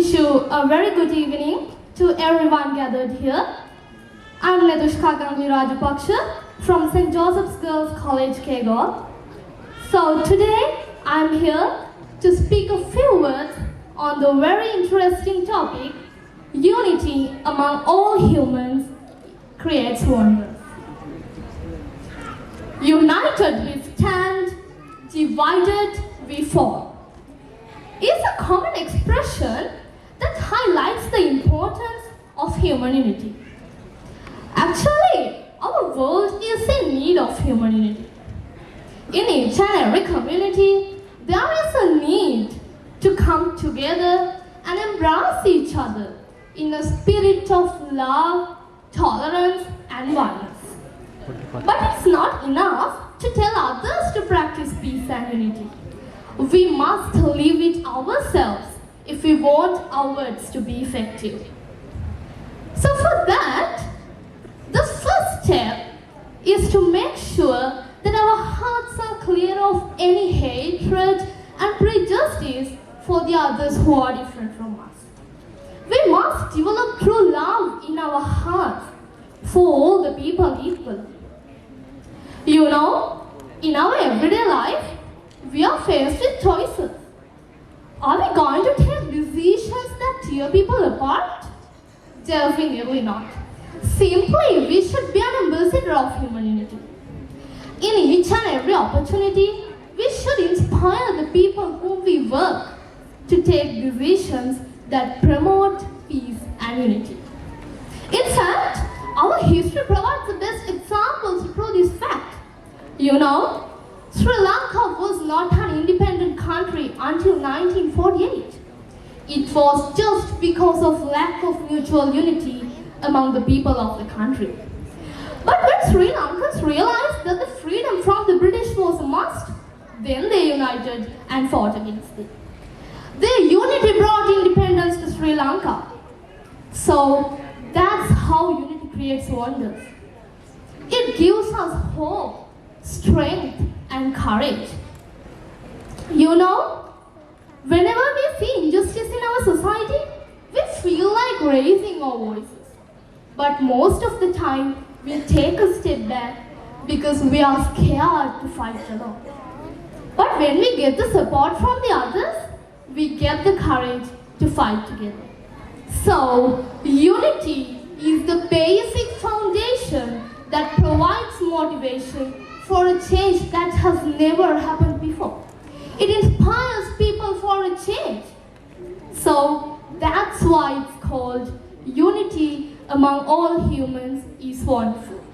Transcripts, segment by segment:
Wish you a very good evening to everyone gathered here. I'm Nethushka Ganguli Rajapaksha from St. Joseph's Girls College, Kegalle. So today I'm here to speak a few words on the very interesting topic, unity among all humans creates wonders. United we stand, divided we fall. It's a common expression that highlights the importance of human unity. Actually, our world is in need of human unity. In each and every community, there is a need to come together and embrace each other in a spirit of love, tolerance, and oneness. But it's not enough to tell others to practice peace and unity. We must live it ourselves if we want our words to be effective. So for that, the first step is to make sure that our hearts are clear of any hatred and prejudice for the others who are different from us. We must develop true love in our hearts for all the people equally. You know, in our everyday life, we are faced with choices. Are we going to take decisions that tear people apart? Definitely not. Simply, we should be an ambassador of human unity. In each and every opportunity, we should inspire the people whom we work to take decisions that promote peace and unity. In fact, our history provides the best examples to prove this fact. You know, Sri Lanka was not an independent country until 1948. It was just because of lack of mutual unity among the people of the country. But when Sri Lankans realized that the freedom from the British was a must, then they united and fought against it. Their unity brought independence to Sri Lanka. So that's how unity creates wonders. It gives us hope, strength, and courage. You know, whenever we see injustice in our society, we feel like raising our voices. But most of the time, we take a step back because we are scared to fight alone. But when we get the support from the others, we get the courage to fight together. So, unity is the basic foundation that provides motivation for a change that has never happened before. It inspires people for a change. So that's why it's called unity among all humans is wonderful.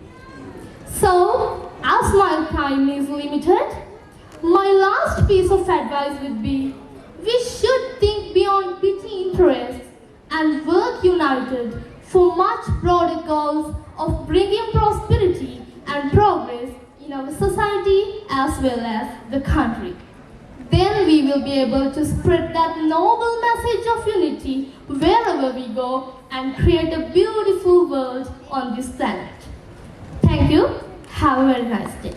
So, as my time is limited, my last piece of advice would be, we should think beyond petty interests and work united for much broader goals of bringing prosperity and progress in our society as well as the country. Then we will be able to spread that noble message of unity wherever we go and create a beautiful world on this planet. Thank you. Have a very nice day.